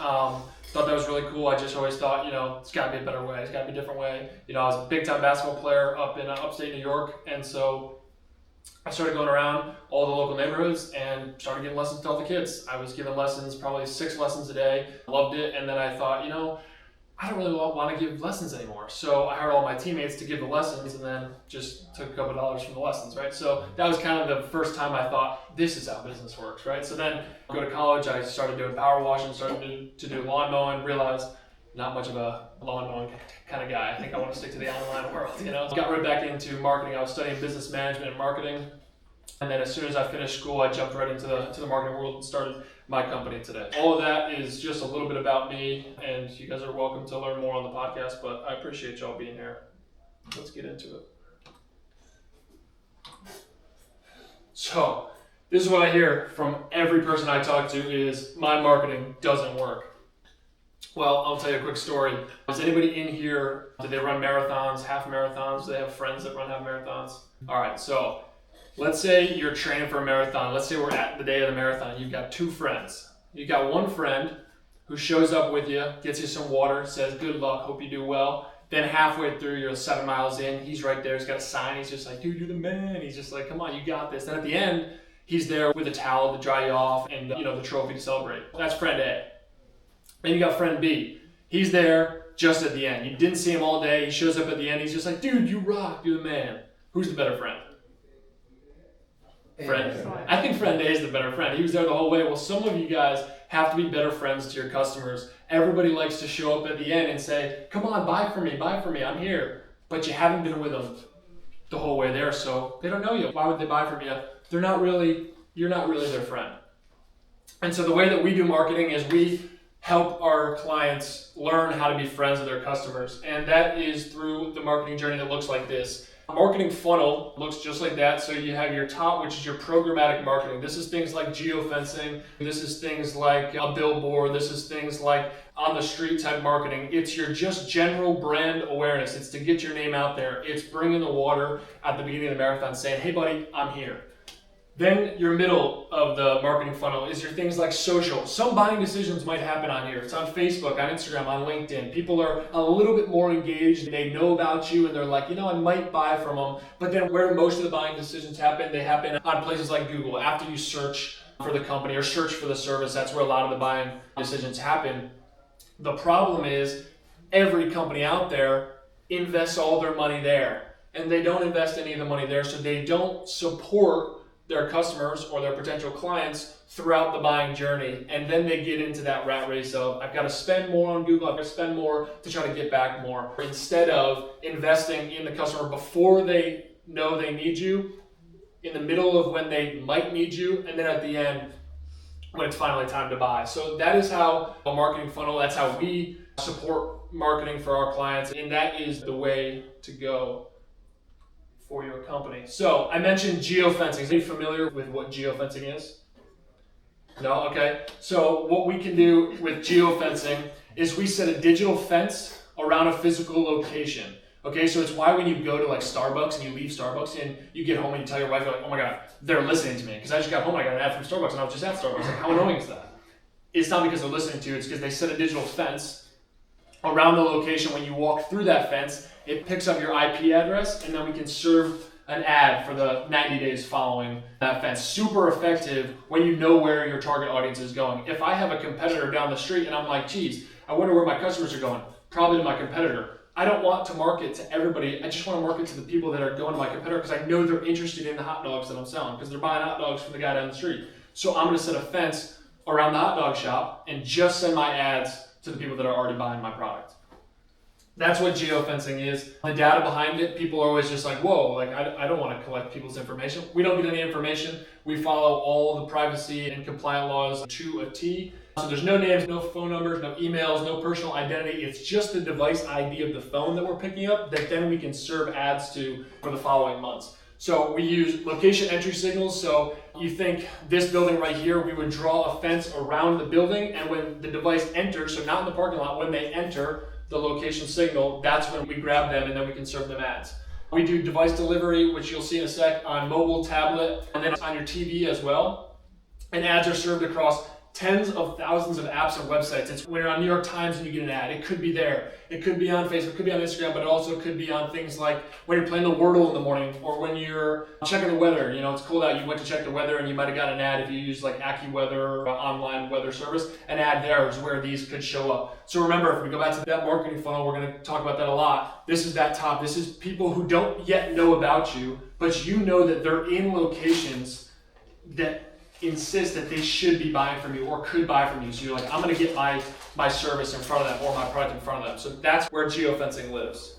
Thought that was really cool. I just always thought, it's got to be a better way. It's got to be a different way. I was a big-time basketball player up in upstate New York, and so I started going around all the local neighborhoods and started giving lessons to all the kids. I was giving lessons, probably 6 lessons a day. Loved it, and then I thought, I don't really want to give lessons anymore. So I hired all my teammates to give the lessons and then just took a couple dollars from the lessons, right? So that was kind of the first time I thought, this is how business works, right? So then I go to college, I started doing power washing, started to do lawn mowing, realized not much of a lawn mowing kind of guy. I think I want to stick to the online world, Got right back into marketing. I was studying business management and marketing. And then as soon as I finished school, I jumped right into the marketing world and started my company today. All of that is just a little bit about me, and you guys are welcome to learn more on the podcast, but I appreciate y'all being here. Let's get into it. So, this is what I hear from every person I talk to is, my marketing doesn't work. Well, I'll tell you a quick story. Is anybody in here, do they run marathons, half marathons? Do they have friends that run half marathons? All right, so let's say you're training for a marathon. Let's say we're at the day of the marathon. You've got 2 friends. You've got one friend who shows up with you, gets you some water, says, good luck, hope you do well. Then halfway through, you're 7 miles in, he's right there, he's got a sign, he's just like, dude, you're the man. He's just like, come on, you got this. Then at the end, he's there with a towel to dry you off and the trophy to celebrate. That's friend A. Then you got friend B. He's there just at the end. You didn't see him all day, he shows up at the end, he's just like, dude, you rock, you're the man. Who's the better friend? Friend. I think friend A is the better friend. He was there the whole way. Well, some of you guys have to be better friends to your customers. Everybody likes to show up at the end and say, come on, buy from me, I'm here. But you haven't been with them the whole way there, so they don't know you. Why would they buy from you? You're not really their friend. And so the way that we do marketing is we help our clients learn how to be friends with their customers. And that is through the marketing journey that looks like this. A marketing funnel looks just like that. So you have your top, which is your programmatic marketing. This is things like geofencing. This is things like a billboard. This is things like on the street type marketing. It's your just general brand awareness. It's to get your name out there. It's bringing the water at the beginning of the marathon saying, hey buddy, I'm here. Then your middle of the marketing funnel is your things like social. Some buying decisions might happen on here. It's on Facebook, on Instagram, on LinkedIn. People are a little bit more engaged. They know about you and they're like, I might buy from them. But then where most of the buying decisions happen, they happen on places like Google. After you search for the company or search for the service, that's where a lot of the buying decisions happen. The problem is every company out there invests all their money there. And they don't invest any of the money there, so they don't support their customers or their potential clients throughout the buying journey. And then they get into that rat race of, I've got to spend more on Google, I've got to spend more to try to get back more. Instead of investing in the customer before they know they need you, in the middle of when they might need you, and then at the end when it's finally time to buy. So that is how a marketing funnel, that's how we support marketing for our clients, and that is the way to go for your company. So I mentioned geofencing. Are you familiar with what geofencing is? No? Okay. So what we can do with geofencing is we set a digital fence around a physical location. Okay, so it's why when you go to like Starbucks and you leave Starbucks and you get home and you tell your wife, you're like, oh my God, they're listening to me. Because I just got home, I got an ad from Starbucks and I was just at Starbucks. Like, how annoying is that? It's not because they're listening to you, it's because they set a digital fence around the location. When you walk through that fence, it picks up your IP address and then we can serve an ad for the 90 days following that fence. Super effective when you know where your target audience is going. If I have a competitor down the street and I'm like, geez, I wonder where my customers are going, probably to my competitor. I don't want to market to everybody. I just want to market to the people that are going to my competitor because I know they're interested in the hot dogs that I'm selling because they're buying hot dogs from the guy down the street. So I'm going to set a fence around the hot dog shop and just send my ads to the people that are already buying my product. That's what geofencing is. The data behind it, people are always just like, whoa, like I don't want to collect people's information. We don't get any information. We follow all the privacy and compliant laws to a T. So there's no names, no phone numbers, no emails, no personal identity. It's just the device ID of the phone that we're picking up that then we can serve ads to for the following months. So we use location entry signals. So you think this building right here, we would draw a fence around the building, and when the device enters, so not in the parking lot, when they enter the location signal, that's when we grab them and then we can serve them ads. We do device delivery, which you'll see in a sec, on mobile, tablet, and then on your TV as well. And ads are served across tens of thousands of apps and websites. It's when you're on New York Times and you get an ad, it could be there. It could be on Facebook, it could be on Instagram, but it also could be on things like when you're playing the Wordle in the morning or when you're checking the weather. You know, it's cold out, you went to check the weather and you might have got an ad if you use like AccuWeather or online weather service. An ad there is where these could show up. So remember, if we go back to that marketing funnel, we're going to talk about that a lot. This is that top. This is people who don't yet know about you, but you know that they're in locations that insist that they should be buying from you or could buy from you. So you're like, I'm going to get my service in front of them or my product in front of them. So that's where geofencing lives.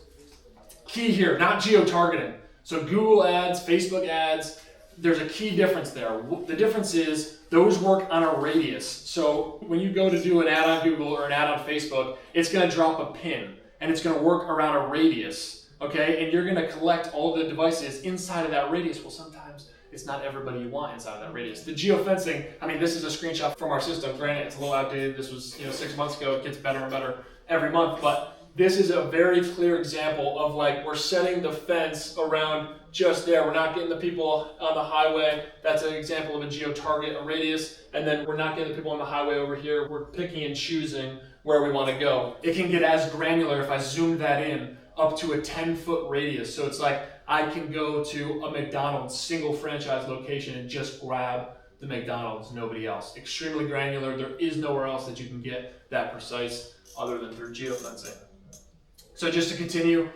Key here, not geo-targeting. So Google ads, Facebook ads, there's a key difference there. The difference is those work on a radius. So when you go to do an ad on Google or an ad on Facebook, it's going to drop a pin and it's going to work around a radius. Okay, and you're going to collect all the devices inside of that radius. Well, sometimes it's not everybody you want inside of that radius. The geofencing, I mean, this is a screenshot from our system. Granted, it's a little outdated. This was 6 months ago. It gets better and better every month. But this is a very clear example of like we're setting the fence around just there. We're not getting the people on the highway. That's an example of a geo-target, a radius. And then we're not getting the people on the highway over here. We're picking and choosing where we want to go. It can get as granular if I zoom that in up to a 10-foot radius. So it's like I can go to a McDonald's single franchise location and just grab the McDonald's, nobody else. Extremely granular. There is nowhere else that you can get that precise other than through geofencing. So just to continue,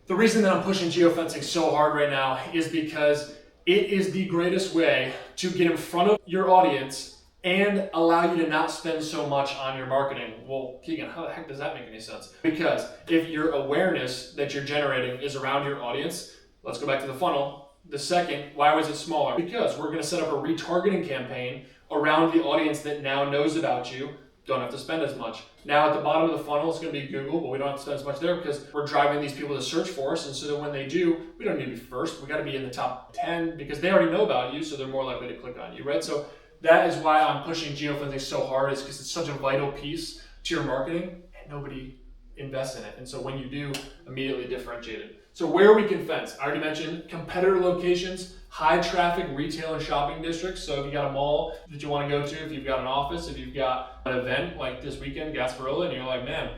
the reason that I'm pushing geofencing so hard right now is because it is the greatest way to get in front of your audience and allow you to not spend so much on your marketing. Well, Keegan, how the heck does that make any sense? Because if your awareness that you're generating is around your audience, let's go back to the funnel. The second, why was it smaller? Because we're gonna set up a retargeting campaign around the audience that now knows about you. Don't have to spend as much. Now at the bottom of the funnel, it's gonna be Google, but we don't have to spend as much there because we're driving these people to search for us. And so that when they do, we don't need to be first. We gotta be in the top 10 because they already know about you, so they're more likely to click on you, right? So that is why I'm pushing geofencing so hard, is because it's such a vital piece to your marketing and nobody invests in it. And so when you do, immediately differentiate it. So where we can fence, I already mentioned competitor locations, high traffic retail and shopping districts. So if you got a mall that you want to go to, if you've got an office, if you've got an event like this weekend, Gasparilla, and you're like, man,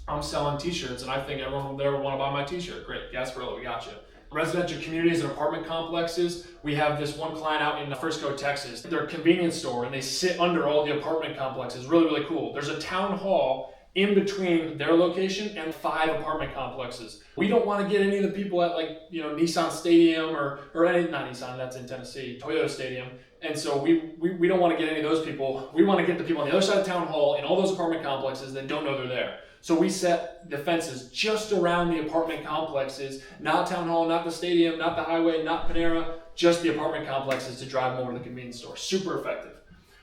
I'm selling t-shirts and I think everyone there would want to buy my t-shirt. Great, Gasparilla, we got you. Residential communities and apartment complexes. We have this one client out in Frisco, Texas. They're a convenience store and they sit under all the apartment complexes. Really, really cool. There's a town hall in between their location and 5 apartment complexes. We don't want to get any of the people at Nissan Stadium or any, not Nissan, that's in Tennessee, Toyota Stadium. And so we don't want to get any of those people. We want to get the people on the other side of town hall in all those apartment complexes that don't know they're there. So we set the fences just around the apartment complexes, not town hall, not the stadium, not the highway, not Panera, just the apartment complexes to drive them over to the convenience store. Super effective.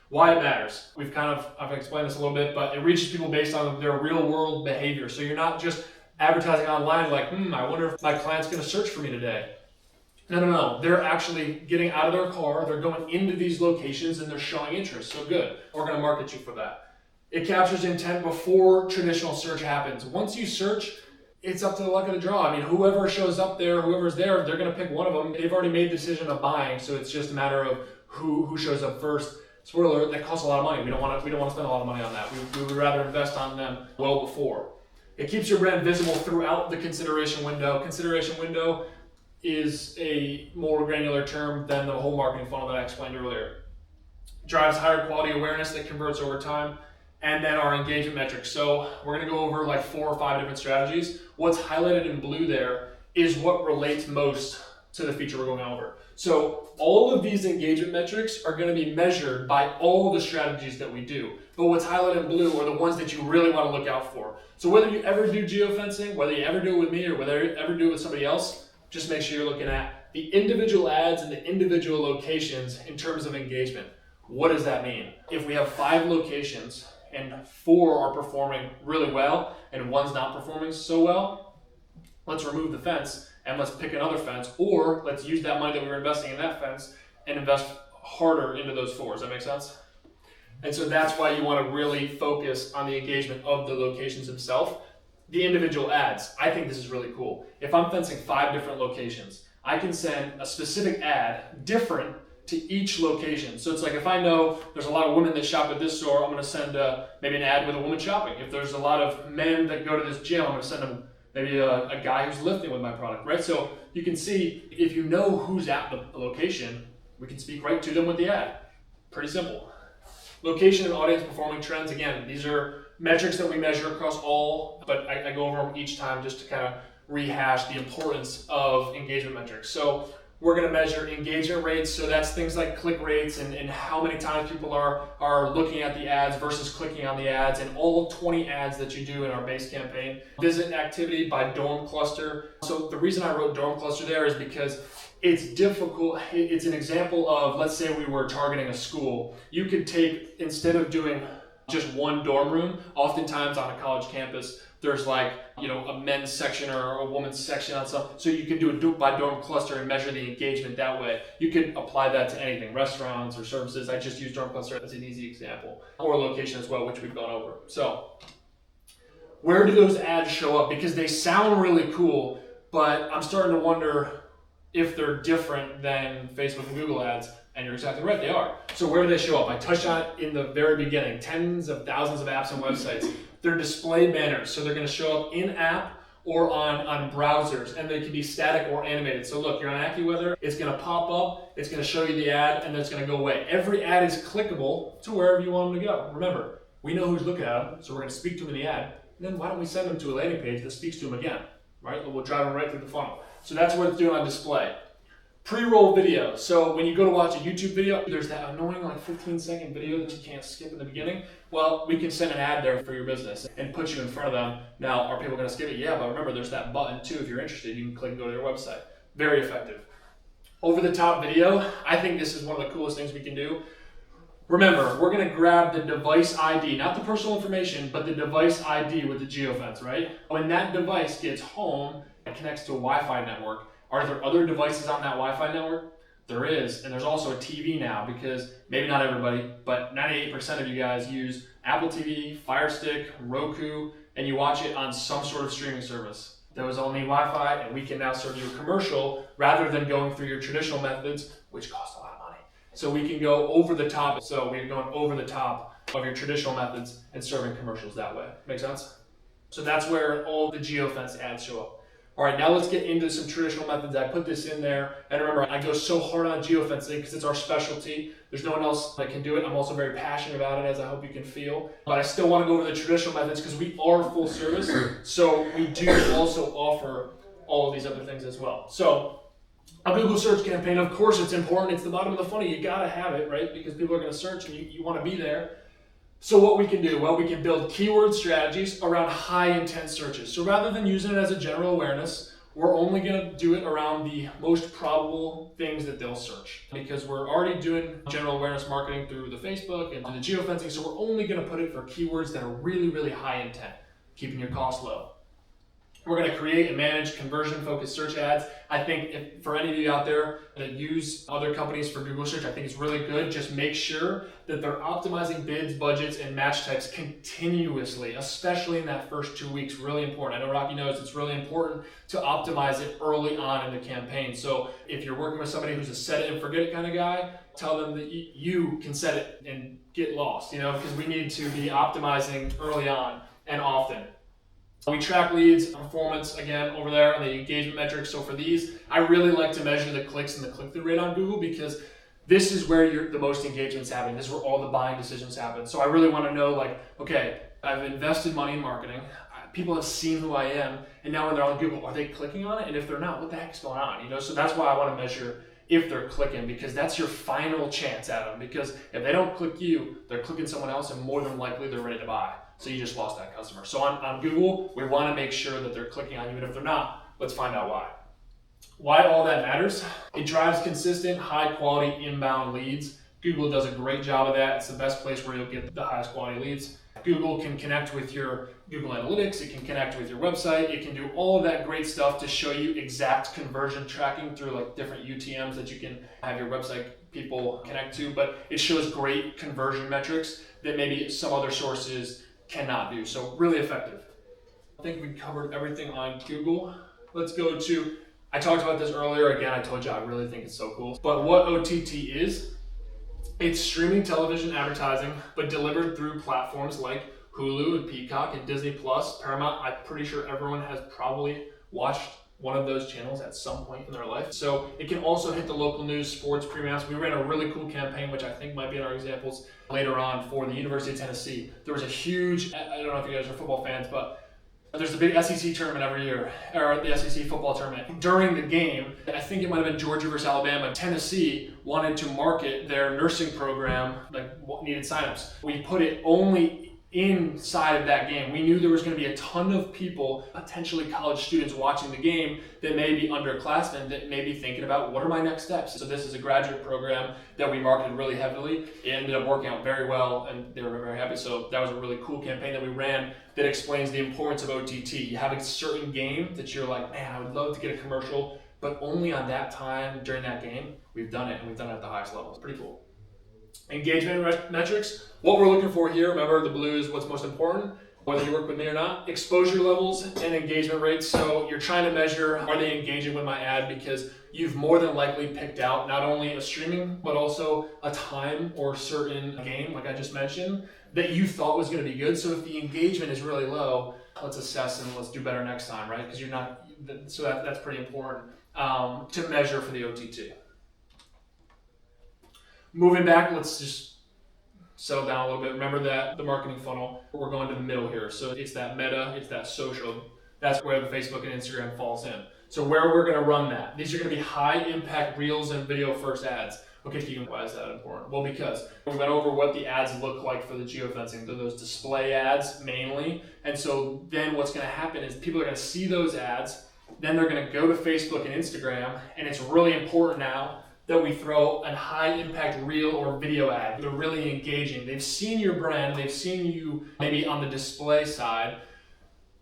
Why it matters. I've explained this a little bit, but it reaches people based on their real world behavior. So you're not just advertising online like, I wonder if my client's gonna search for me today. No. They're actually getting out of their car, they're going into these locations and they're showing interest. So good, we're gonna market you for that. It captures intent before traditional search happens. Once you search, it's up to the luck of the draw. I mean, whoever shows up there, whoever's there, they're gonna pick one of them. They've already made the decision of buying, so it's just a matter of who shows up first. Spoiler alert, that costs a lot of money. We don't want to spend a lot of money on that. We would rather invest on them well before. It keeps your brand visible throughout the consideration window. Consideration window is a more granular term than the whole marketing funnel that I explained earlier. Drives higher quality awareness that converts over time. And then our engagement metrics. So we're gonna go over like 4 or 5 different strategies. What's highlighted in blue there is what relates most to the feature we're going over. So all of these engagement metrics are going to be measured by all the strategies that we do. But what's highlighted in blue are the ones that you really want to look out for. So whether you ever do geofencing, whether you ever do it with me or whether you ever do it with somebody else, just make sure you're looking at the individual ads and the individual locations in terms of engagement. What does that mean? If we have 5 locations and 4 are performing really well and one's not performing so well, let's remove the fence and let's pick another fence, or let's use that money that we were investing in that fence and invest harder into those 4. Does that make sense? And so that's why you want to really focus on the engagement of the locations themselves. The individual ads, I think this is really cool. If I'm fencing 5 different locations, I can send a specific ad different to each location. So it's like, if I know there's a lot of women that shop at this store, I'm going to send maybe an ad with a woman shopping. If there's a lot of men that go to this gym, I'm going to send them maybe a guy who's lifting with my product, right? So you can see, if you know who's at the location, we can speak right to them with the ad. Pretty simple. Location and audience performing trends. Again, these are metrics that we measure across all, but I go over them each time just to kind of rehash the importance of engagement metrics. So we're going to measure engagement rates. So that's things like click rates and how many times people are looking at the ads versus clicking on the ads, and all 20 ads that you do in our base campaign. Visit activity by dorm cluster. So the reason I wrote dorm cluster there is because it's difficult. It's an example of, let's say we were targeting a school. You could take, instead of doing just one dorm room, oftentimes on a college campus, there's like, a men's section or a woman's section on some. So you can do it by dorm cluster and measure the engagement that way. You can apply that to anything, restaurants or services. I just use dorm cluster as an easy example, or location as well, which we've gone over. So where do those ads show up? Because they sound really cool, but I'm starting to wonder if they're different than Facebook and Google ads. And you're exactly right, they are. So where do they show up? I touched on it in the very beginning. Tens of thousands of apps and websites. They're display banners, so they're going to show up in-app or on browsers, and they can be static or animated. So look, you're on AccuWeather, it's going to pop up, it's going to show you the ad, and then it's going to go away. Every ad is clickable to wherever you want them to go. Remember, we know who's looking at them, so we're going to speak to them in the ad, and then why don't we send them to a landing page that speaks to them again, right? And we'll drive them right through the funnel. So that's what it's doing on display. Pre-roll video. So when you go to watch a YouTube video, there's that annoying 15-second video that you can't skip in the beginning. Well, we can send an ad there for your business and put you in front of them. Now, are people going to skip it? Yeah, but remember, there's that button too. If you're interested, you can click and go to their website. Very effective. Over-the-top video. I think this is one of the coolest things we can do. Remember, we're going to grab the device ID, not the personal information, but the device ID with the geofence, right? When that device gets home, it connects to a Wi-Fi network. Are there other devices on that Wi-Fi network? There is, and there's also a TV now, because maybe not everybody, but 98% of you guys use Apple TV, Fire Stick, Roku, and you watch it on some sort of streaming service. There was only Wi-Fi, and we can now serve you a commercial rather than going through your traditional methods, which cost a lot of money. So we can go over the top. So we're going over the top of your traditional methods and serving commercials that way. Make sense? So that's where all the geofence ads show up. All right, now let's get into some traditional methods. I put this in there, and remember, I go so hard on geofencing because it's our specialty. There's no one else that can do it. I'm also very passionate about it, as I hope you can feel. But I still want to go over the traditional methods because we are full service, so we do also offer all of these other things as well. So a Google search campaign, of course it's important. It's the bottom of the funnel. You gotta have it, right? Because people are gonna search and you wanna be there. So what we can do, well, we can build keyword strategies around high intent searches. So rather than using it as a general awareness, we're only going to do it around the most probable things that they'll search, because we're already doing general awareness marketing through the Facebook and the geofencing. So we're only going to put it for keywords that are really, really high intent, keeping your costs low. We're going to create and manage conversion-focused search ads. I think for any of you out there that use other companies for Google search, I think it's really good. Just make sure that they're optimizing bids, budgets, and match types continuously, especially in that first 2 weeks. Really important. I know Rocky knows it's really important to optimize it early on in the campaign. So if you're working with somebody who's a set it and forget it kind of guy, tell them that you can set it and get lost, because we need to be optimizing early on and often. We track leads, performance, again, over there on the engagement metrics. So for these, I really like to measure the clicks and the click-through rate on Google, because this is where the most engagement's happening. This is where all the buying decisions happen. So I really want to know, okay, I've invested money in marketing. People have seen who I am, and now when they're on Google, are they clicking on it? And if they're not, what the heck's going on? So that's why I want to measure if they're clicking, because that's your final chance at them. Because if they don't click you, they're clicking someone else, and more than likely they're ready to buy. So you just lost that customer. So on Google, we want to make sure that they're clicking on you, and if they're not, let's find out why. Why all that matters? It drives consistent, high-quality inbound leads. Google does a great job of that. It's the best place where you'll get the highest quality leads. Google can connect with your Google Analytics. It can connect with your website. It can do all of that great stuff to show you exact conversion tracking through different UTMs that you can have your website people connect to. But it shows great conversion metrics that maybe some other sources cannot do. So really effective. I think we covered everything on Google. Let's go to, I talked about this earlier. Again, I told you I really think it's so cool. But what OTT is, it's streaming television advertising, but delivered through platforms like Hulu and Peacock and Disney Plus, Paramount. I'm pretty sure everyone has probably watched one of those channels at some point in their life. So it can also hit the local news, sports, premiums. We ran a really cool campaign, which I think might be in our examples later on, for the University of Tennessee. There was a huge, I don't know if you guys are football fans, but there's a big SEC tournament every year, or the SEC football tournament. During the game, I think it might have been Georgia versus Alabama, Tennessee wanted to market their nursing program, like needed signups. We put it only inside of that game. We knew there was going to be a ton of people, potentially college students, watching the game that may be underclassmen, that may be thinking about, what are my next steps? So this is a graduate program that we marketed really heavily. It ended up working out very well, and they were very happy. So that was a really cool campaign that we ran that explains the importance of OTT. You have a certain game that you're like, man, I would love to get a commercial, but only on that time during that game. We've done it, and we've done it at the highest level. It's pretty cool. Engagement metrics, what we're looking for here, remember the blue is what's most important, whether you work with me or not. Exposure levels and engagement rates. So you're trying to measure, are they engaging with my ad? Because you've more than likely picked out not only a streaming, but also a time or certain game, like I just mentioned, that you thought was going to be good. So if the engagement is really low, let's assess and let's do better next time, right? Because you're not, so that's pretty important to measure for the OTT. Moving back, let's just settle down a little bit. Remember that the marketing funnel, we're going to the middle here. So it's that meta, it's that social. That's where the Facebook and Instagram falls in. So where we're going to run that. These are going to be high impact reels and video first ads. Okay, Keegan, why is that important? Well, because we went over what the ads look like for the geofencing. They're those display ads mainly. And so then what's going to happen is people are going to see those ads. Then they're going to go to Facebook and Instagram. And it's really important now that we throw a high impact reel or video ad. They're really engaging. They've seen your brand, they've seen you maybe on the display side,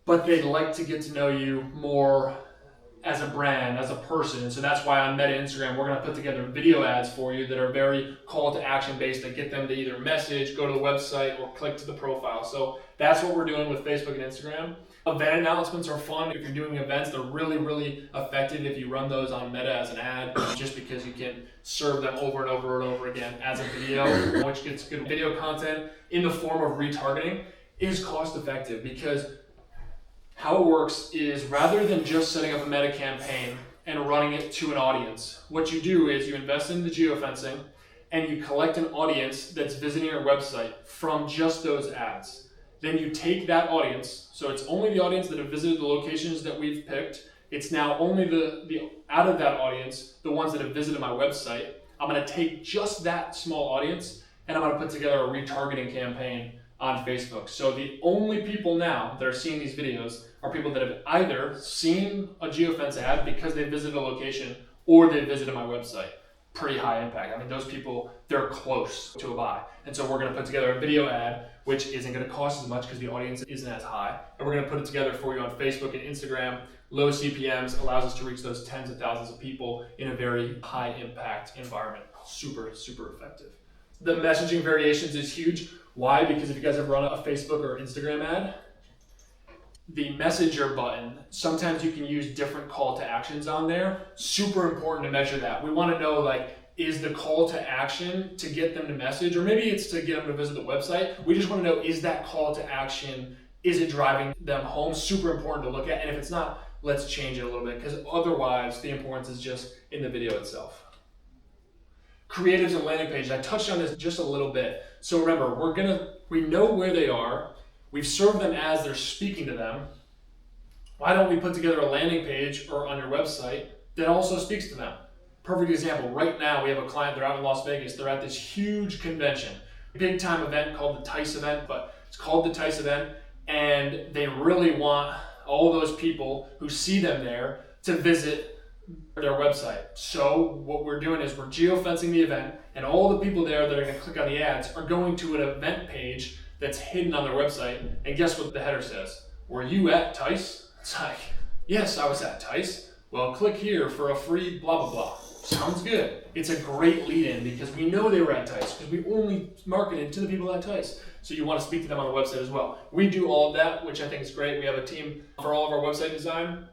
but they'd like to get to know you more as a brand, as a person. And so that's why on Meta Instagram, we're gonna put together video ads for you that are very call to action based, that get them to either message, go to the website, or click to the profile. So that's what we're doing with Facebook and Instagram. Event announcements are fun. If you're doing events, they're really, really effective if you run those on Meta as an ad, just because you can serve them over and over and over again as a video, which gets good video content in the form of retargeting, is cost effective. Because how it works is, rather than just setting up a Meta campaign and running it to an audience, what you do is you invest in the geofencing and you collect an audience that's visiting your website from just those ads. Then you take that audience, so it's only the audience that have visited the locations that we've picked. It's now only the out of that audience, the ones that have visited my website. I'm gonna take just that small audience and I'm gonna put together a retargeting campaign on Facebook. So the only people now that are seeing these videos are people that have either seen a geofence ad because they visited a location or they visited my website. Pretty high impact. I mean, those people, they're close to a buy. And so we're gonna put together a video ad, which isn't gonna cost as much because the audience isn't as high. And we're gonna put it together for you on Facebook and Instagram. Low CPMs allows us to reach those tens of thousands of people in a very high impact environment. Super, super effective. The messaging variations is huge. Why? Because if you guys have run a Facebook or Instagram ad, the messenger button, sometimes you can use different call to actions on there. Super important to measure that. We want to know, like, is the call to action to get them to message, or maybe it's to get them to visit the website. We just want to know, is that call to action, is it driving them home? Super important to look at. And if it's not, let's change it a little bit, because otherwise the importance is just in the video itself. Creatives and landing pages. I touched on this just a little bit. So remember, we know where they are. We've served them as they're speaking to them. Why don't we put together a landing page or on your website that also speaks to them? Perfect example. Right now we have a client, they're out in Las Vegas. They're at this huge convention, big time event called the TICE event, but it's called the TICE event, and they really want all those people who see them there to visit their website. So what we're doing is we're geofencing the event, and all the people there that are gonna click on the ads are going to an event page that's hidden on their website. And guess what the header says? Were you at TICE? It's like, yes, I was at TICE. Well, click here for a free blah, blah, blah. Sounds good. It's a great lead in because we know they were at TICE, because we only marketed to the people at TICE. So you want to speak to them on the website as well. We do all of that, which I think is great. We have a team for all of our website design.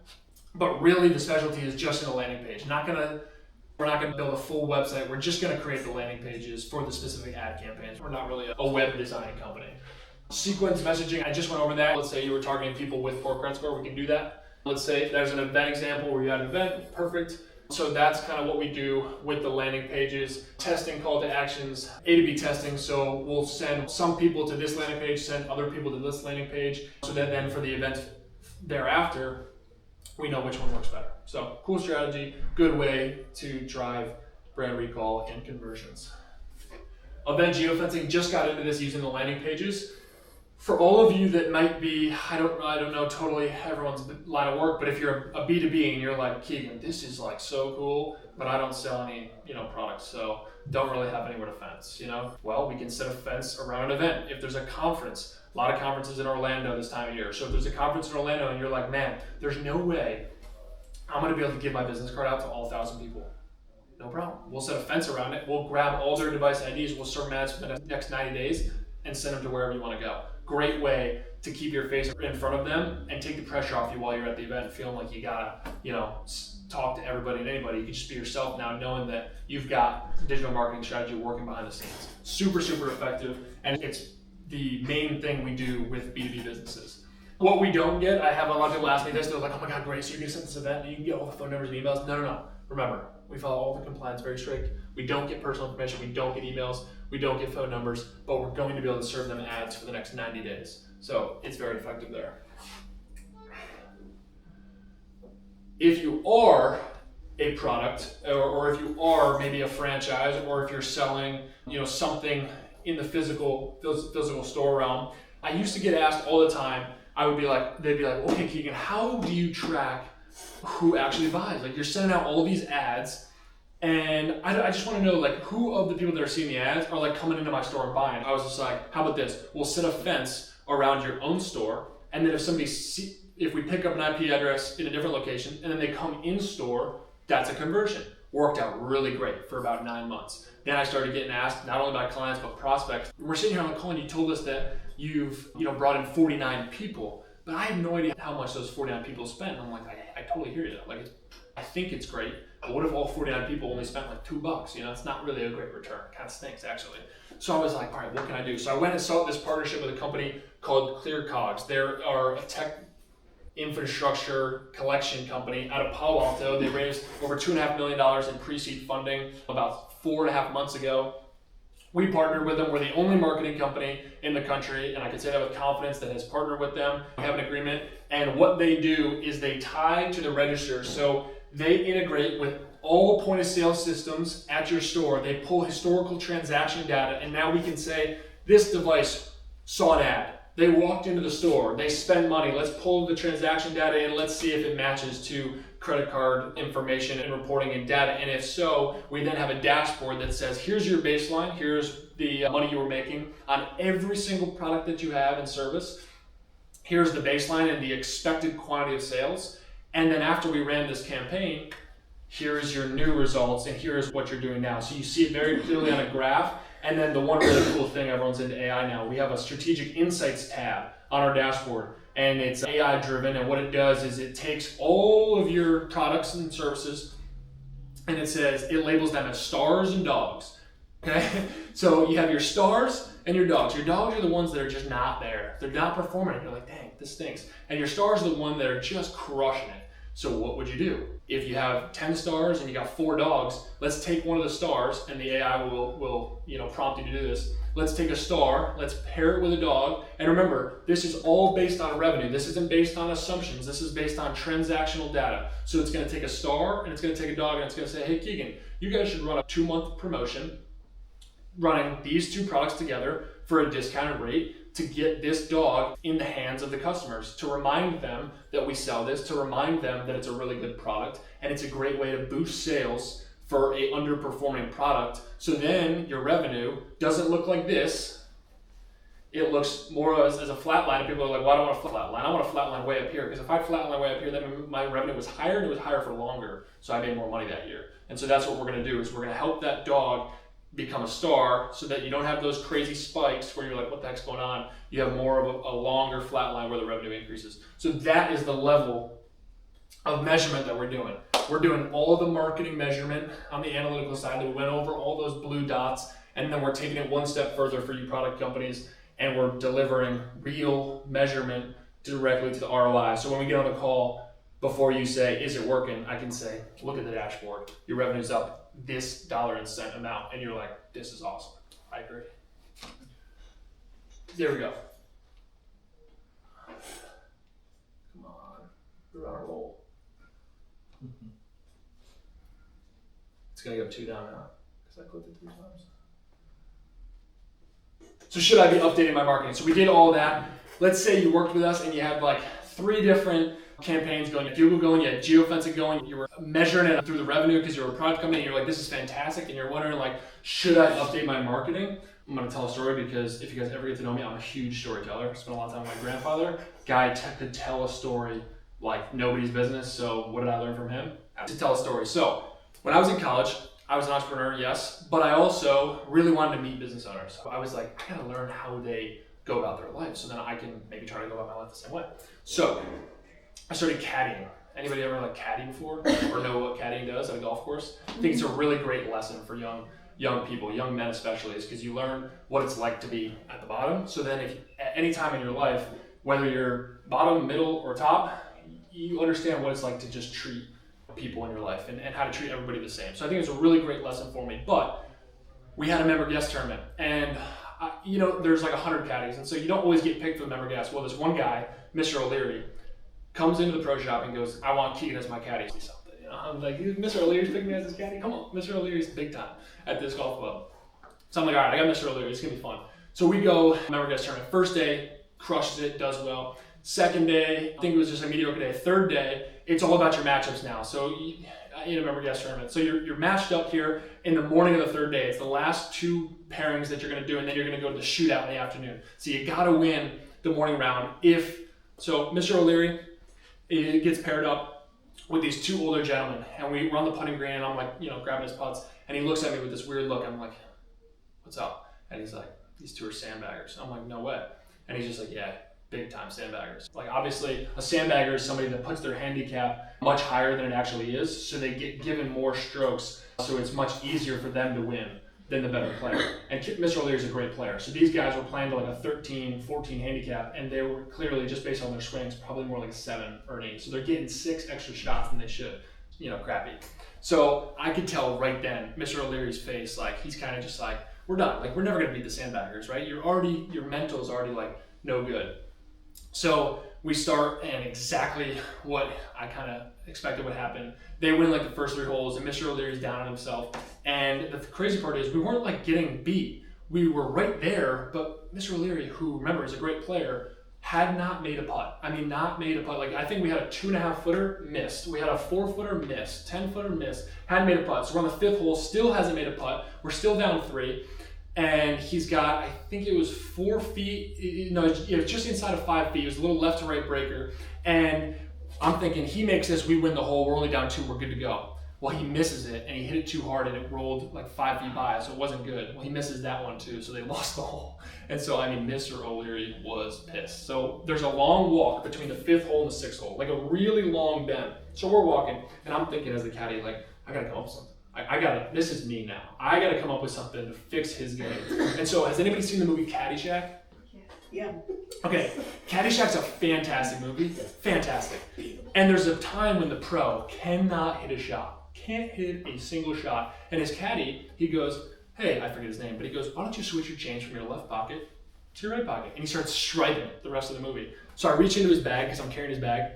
But really the specialty is just in the landing page. We're not gonna build a full website. We're just gonna create the landing pages for the specific ad campaigns. We're not really a web design company. Sequence messaging, I just went over that. Let's say you were targeting people with poor credit score, we can do that. Let's say there's an event example where you had an event, perfect. So that's kind of what we do with the landing pages. Testing call to actions, A to B testing. So we'll send some people to this landing page, send other people to this landing page, so that then for the event thereafter, we know which one works better. So cool strategy, good way to drive brand recall and conversions. Event geofencing, just got into this using the landing pages. For all of you that might be, I don't know totally everyone's line of work, but if you're a B2B and you're like, Keegan, this is like so cool, but I don't sell any, products, so don't really have anywhere to fence, Well, we can set a fence around an event. If there's a conference, a lot of conferences in Orlando this time of year. So if there's a conference in Orlando and you're like, man, there's no way I'm gonna be able to give my business card out to all 1,000 people. No problem. We'll set a fence around it. We'll grab all their device IDs. We'll serve ads for the next 90 days and send them to wherever you wanna go. Great way to keep your face in front of them and take the pressure off you while you're at the event, feeling like you gotta, talk to everybody and anybody. You can just be yourself now, knowing that you've got digital marketing strategy working behind the scenes. Super, super effective, and it's the main thing we do with B2B businesses. What we don't get, I have a lot of people ask me this, they're like, oh my God, great, so you're gonna send this event and you can get all the phone numbers and emails. No. Remember, we follow all the compliance very strict. We don't get personal information, we don't get emails, we don't get phone numbers, but we're going to be able to serve them ads for the next 90 days. So it's very effective there. If you are a product, or if you are maybe a franchise, or if you're selling, something in the physical store realm, I used to get asked all the time. They'd be like, okay, Keegan, how do you track who actually buys? Like, you're sending out all these ads, and I just want to know, like, who of the people that are seeing the ads are like coming into my store and buying. I was just like, how about this? We'll set a fence around your own store, and then if we pick up an IP address in a different location, and then they come in store, that's a conversion. Worked out really great for about 9 months. Then I started getting asked, not only by clients, but prospects. We're sitting here on the call and you told us that you've brought in 49 people, but I have no idea how much those 49 people spent. I'm like, I totally hear you. Like, I think it's great, but what if all 49 people only spent like $2? It's not really a great return. It kind of stinks, actually. So I was like, all right, what can I do? So I went and saw this partnership with a company called Clear Cogs. They are a tech infrastructure collection company out of Palo Alto. They raised over $2.5 million in pre-seed funding about 4.5 months ago. We partnered with them. We're the only marketing company in the country, and I can say that with confidence, that has partnered with them. We have an agreement, and what they do is they tie to the register. So they integrate with all point of sale systems at your store. They pull historical transaction data, and now we can say, this device saw an ad. They walked into the store, they spend money, let's pull the transaction data and let's see if it matches to credit card information and reporting and data. And if so, we then have a dashboard that says, here's your baseline, here's the money you were making on every single product that you have and service. Here's the baseline and the expected quantity of sales. And then after we ran this campaign, here's your new results and here's what you're doing now. So you see it very clearly on a graph. And then the one really cool thing, everyone's into AI now, we have a strategic insights tab on our dashboard, and it's AI driven, and what it does is it takes all of your products and services and it labels them as stars and dogs. Okay? So you have your stars and your dogs. Your dogs are the ones that are just not there. They're not performing. You're like, dang, this stinks. And your stars are the ones that are just crushing it. So what would you do? If you have 10 stars and you got 4 dogs, let's take one of the stars, and the AI will prompt you to do this. Let's take a star, let's pair it with a dog, and remember, this is all based on revenue. This isn't based on assumptions. This is based on transactional data. So it's going to take a star, and it's going to take a dog, and it's going to say, hey, Keegan, you guys should run a 2-month promotion running these 2 products together for a discounted rate to get this dog in the hands of the customers, to remind them that we sell this, to remind them that it's a really good product, and it's a great way to boost sales for a underperforming product. So then your revenue doesn't look like this. It looks more as a flat line, and people are like, well, I don't want a flat line. I want a flat line way up here, because if I flat line way up here, then my revenue was higher, and it was higher for longer, so I made more money that year. And so that's what we're gonna do, is we're gonna help that dog become a star, so that you don't have those crazy spikes where you're like, what the heck's going on? You have more of a longer flat line where the revenue increases. So that is the level of measurement that we're doing. We're doing all the marketing measurement on the analytical side that we went over, all those blue dots, and then we're taking it one step further for you product companies, and we're delivering real measurement directly to the ROI. So when we get on the call, before you say, is it working? I can say, look at the dashboard. Your revenue's up this dollar and cent amount. And you're like, this is awesome. I agree. There we go. Come on. We're on a roll. It's going to go 2 down now because I clicked it 3 times. So should I be updating my marketing? So we did all that. Let's say you worked with us and you had like 3 different campaigns going, you had Google going, you had geofencing going, you were measuring it through the revenue because you were a product company and you're like, this is fantastic, and you're wondering like, should I update my marketing? I'm going to tell a story because if you guys ever get to know me, I'm a huge storyteller. I spent a lot of time with my grandfather. Guy could tell a story like nobody's business. So what did I learn from him? To tell a story. So when I was in college, I was an entrepreneur, yes, but I also really wanted to meet business owners. I was like, I gotta learn how they go about their life so then I can maybe try to go about my life the same way. So I started caddying. Anybody ever like caddy before or know what caddying does at a golf course? I think it's a really great lesson for young people, young men especially, is because you learn what it's like to be at the bottom. So then if at any time in your life, whether you're bottom, middle, or top, you understand what it's like to just treat people in your life and how to treat everybody the same. So I think it's a really great lesson for me. But we had a member guest tournament, and there's like 100 caddies, and so you don't always get picked for the member guest. Well, this one guy, Mr. O'Leary, comes into the pro shop and goes, I want Keegan as my caddy. Something, I'm like, Mr. O'Leary's picking me as his caddy? Come on, Mr. O'Leary's big time at this golf club. So I'm like, all right, I got Mr. O'Leary, it's gonna be fun. So we go member guest tournament. First day, crushes it, does well. Second day, I think it was just a mediocre day. Third day, it's all about your matchups now. So in a member guest tournament. So you're matched up here in the morning of the third day. It's the last 2 pairings that you're gonna do, and then you're gonna go to the shootout in the afternoon. So you gotta win the morning round. So Mr. O'Leary, it gets paired up with these 2 older gentlemen, and we run the putting green, and I'm like, grabbing his putts, and he looks at me with this weird look. I'm like, what's up? And he's like, these 2 are sandbaggers. I'm like, no way. And he's just like, yeah, big time sandbaggers. Like obviously a sandbagger is somebody that puts their handicap much higher than it actually is, so they get given more strokes, so it's much easier for them to win than the better player. And Mr. O'Leary is a great player. So these guys were playing to like a 13, 14 handicap, and they were clearly, just based on their swings, probably more like a 7 or an 8. So they're getting 6 extra shots than they should. Crappy. So I could tell right then, Mr. O'Leary's face, like he's kind of just like, we're done. Like we're never gonna beat the sandbaggers, right? Your mental is already like no good. So we start, and exactly what I kind of expected would happen. They win like the first 3 holes, and Mr. O'Leary's down on himself. And the crazy part is we weren't like getting beat. We were right there, but Mr. O'Leary, who remember is a great player, had not made a putt. I mean, not made a putt. Like I think we had a 2.5 footer missed. We had a 4 footer missed, 10 footer missed, hadn't made a putt. So we're on the 5th hole, still hasn't made a putt. We're still down 3. And he's got, I think it was 4 feet, no, it was just inside of 5 feet. It was a little left to right breaker. And I'm thinking, he makes this, we win the hole, we're only down 2, we're good to go. Well, he misses it, and he hit it too hard, and it rolled like 5 feet by, so it wasn't good. Well, he misses that one too, so they lost the hole. And so, Mr. O'Leary was pissed. So there's a long walk between the 5th hole and the 6th hole, like a really long bend. So we're walking, and I'm thinking as the caddy, like, I gotta come up with something. This is me now. I gotta come up with something to fix his game. And so, has anybody seen the movie Caddyshack? Yeah. Okay, Caddyshack's a fantastic movie. Fantastic. And there's a time when the pro cannot hit a shot. Can't hit a single shot. And his caddy, he goes, hey, I forget his name, but he goes, why don't you switch your change from your left pocket to your right pocket? And he starts striping it the rest of the movie. So I reach into his bag, because I'm carrying his bag.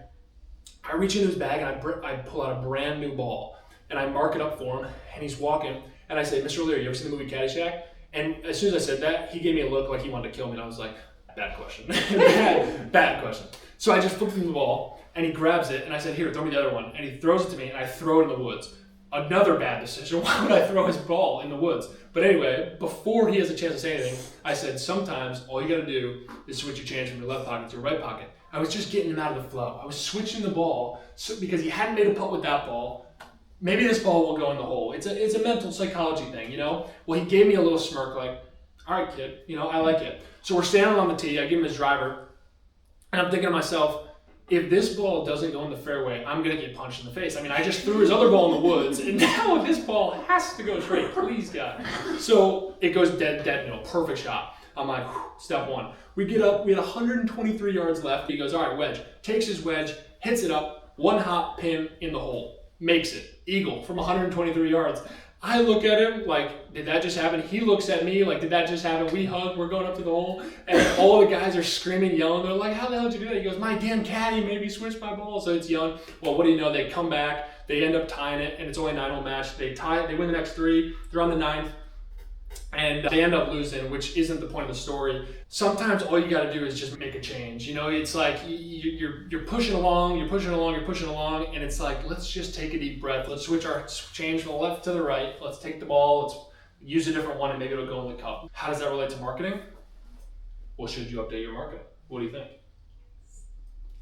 I reach into his bag, and I pull out a brand new ball. And I mark it up for him, and he's walking, and I say, Mr. O'Leary, you ever seen the movie Caddyshack? And as soon as I said that, he gave me a look like he wanted to kill me, and I was like, bad question. bad question. So I just flipped him the ball, and he grabs it, and I said, here, throw me the other one. And he throws it to me, and I throw it in the woods. Another bad decision. Why would I throw his ball in the woods? But anyway, before he has a chance to say anything, I said, sometimes all you gotta do is switch your change from your left pocket to your right pocket. I was just getting him out of the flow. I was switching the ball because he hadn't made a putt with that ball. Maybe this ball will go in the hole. It's a mental psychology thing, Well, he gave me a little smirk like, all right, kid, I like it. So we're standing on the tee. I give him his driver, and I'm thinking to myself, if this ball doesn't go in the fairway, I'm going to get punched in the face. I mean, I just threw his other ball in the woods, and now this ball has to go straight. Please, God. So it goes dead middle. Perfect shot. I'm like, step one. We get up. We had 123 yards left. He goes, all right, wedge. Takes his wedge, hits it up, one hop pin in the hole. Makes it. Eagle from 123 yards. I look at him like, did that just happen? He looks at me like, did that just happen? We hug, we're going up to the hole, and all the guys are screaming, yelling. They're like, how the hell did you do that? He goes, my damn caddy made me switch my ball. So it's yelling. Well, what do you know? They come back, they end up tying it, and it's only a 9-hole match. They tie it, they win the next 3. They're on the 9th, and they end up losing, which isn't the point of the story. Sometimes all you got to do is just make a change. You know, it's like you're pushing along, and it's like, let's just take a deep breath. Let's change from the left to the right. Let's take the ball, let's use a different one, and maybe it'll go in the cup. How does that relate to marketing? Well, should you update your marketing? What do you think?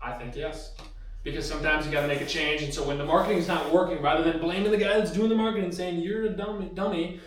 I think yes. Because sometimes you got to make a change, and so when the marketing's not working, rather than blaming the guy that's doing the marketing and saying, you're a dummy,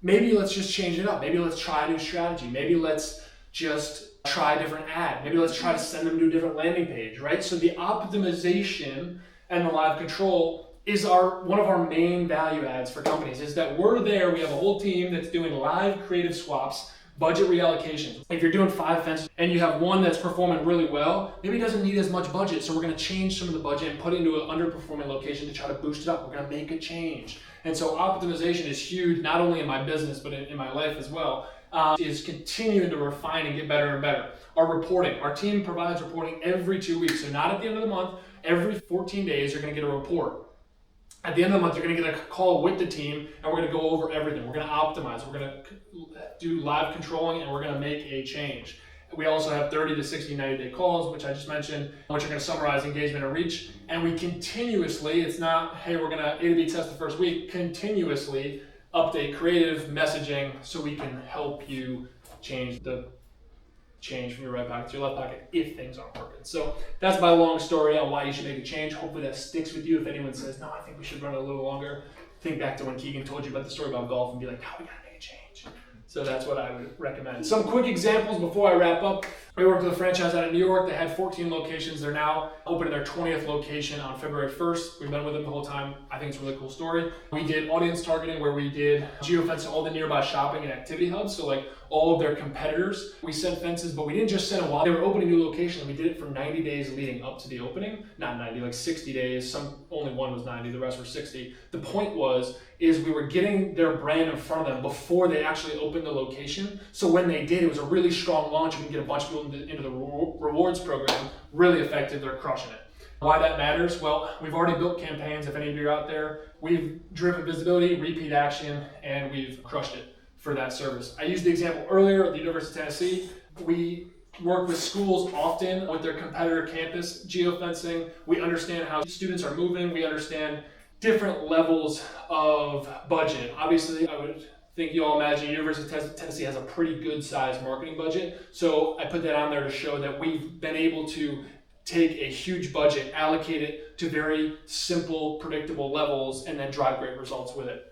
maybe let's just change it up. Maybe let's try a new strategy. Maybe let's just try a different ad. Maybe let's try to send them to a different landing page, right? So the optimization and the live control is one of our main value adds for companies, is that we're there. We have a whole team that's doing live creative swaps, budget reallocations. If you're doing 5 fences and you have one that's performing really well, maybe it doesn't need as much budget. So we're going to change some of the budget and put it into an underperforming location to try to boost it up. We're going to make a change. And so optimization is huge, not only in my business, but in my life as well, is continuing to refine and get better and better. Our reporting, our team provides reporting every 2 weeks. So not at the end of the month, every 14 days, you're going to get a report. At the end of the month, you're going to get a call with the team, and we're going to go over everything. We're going to optimize. We're going to do live controlling, and we're going to make a change. We also have 30 to 60, 90-day calls, which I just mentioned, which are going to summarize engagement and reach. And we continuously, it's not, hey, we're going to A to B test the first week, continuously update creative messaging so we can help you change from your right pocket to your left pocket if things aren't working. So that's my long story on why you should make a change. Hopefully that sticks with you. If anyone says, no, I think we should run it a little longer, think back to when Keegan told you about the story about golf and be like, no, we gotta make a change. So that's what I would recommend. Some quick examples before I wrap up. We worked with a franchise out of New York. They had 14 locations. They're now opening their 20th location on February 1st. We've been with them the whole time. I think it's a really cool story. We did audience targeting where we did geofencing all the nearby shopping and activity hubs. So like all of their competitors, we sent fences, but we didn't just send them while they were opening new locations. We did it for 90 days leading up to the opening. Not 90, like 60 days. Only one was 90, the rest were 60. The point is we were getting their brand in front of them before they actually opened the location. So when they did, it was a really strong launch. We can get a bunch of people into the rewards program. Really effective. They're crushing it. Why that matters? Well, we've already built campaigns. If any of you are out there, we've driven visibility, repeat action, and we've crushed it for that service. I used the example earlier at the University of Tennessee. We work with schools often with their competitor campus geofencing. We understand how students are moving. We understand different levels of budget. Obviously, I would think you all imagine University of Tennessee has a pretty good sized marketing budget. So I put that on there to show that we've been able to take a huge budget, allocate it to very simple, predictable levels, and then drive great results with it.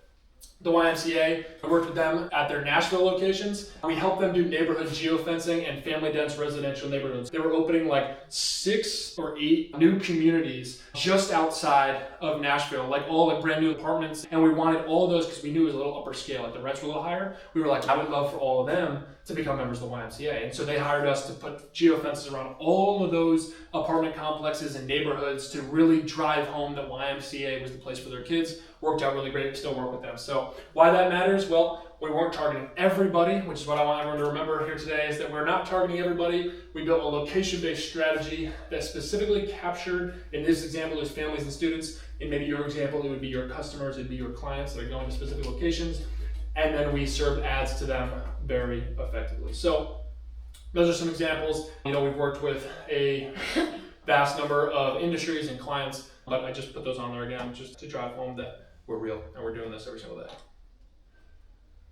The YMCA, I worked with them at their Nashville locations. We helped them do neighborhood geofencing and family-dense residential neighborhoods. They were opening like 6 or 8 new communities just outside of Nashville, like all like brand new apartments. And we wanted all those because we knew it was a little upper scale, like the rents were a little higher. We were like, I would love for all of them to become members of the YMCA. And so they hired us to put geofences around all of those apartment complexes and neighborhoods to really drive home that YMCA was the place for their kids. Worked out really great. We still work with them. So why that matters? Well, we weren't targeting everybody, which is what I want everyone to remember here today, is that we're not targeting everybody. We built a location-based strategy that specifically captured, in this example, is families and students. In maybe your example, it would be your customers, it'd be your clients that are going to specific locations. And then we served ads to them very effectively. So those are some examples. You know, we've worked with a vast number of industries and clients, but I just put those on there again just to drive home that we're real and we're doing this every single day.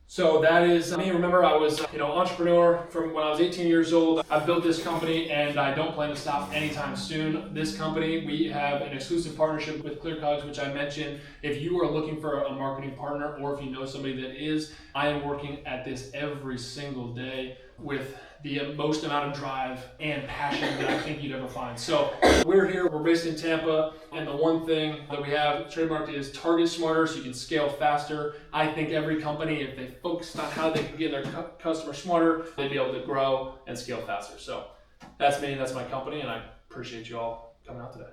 So that is me. Remember, I was entrepreneur from when I was 18 years old. I built this company and I don't plan to stop anytime soon. This company, we have an exclusive partnership with Clear Cogs, which I mentioned. If you are looking for a marketing partner or if you know somebody that is, I am working at this every single day. with the most amount of drive and passion that I think you'd ever find. So we're here, we're based in Tampa, and the one thing that we have trademarked is target smarter so you can scale faster. I think every company, if they focused on how they can get their customer smarter, they'd be able to grow and scale faster. So that's me, that's my company, and I appreciate you all coming out today.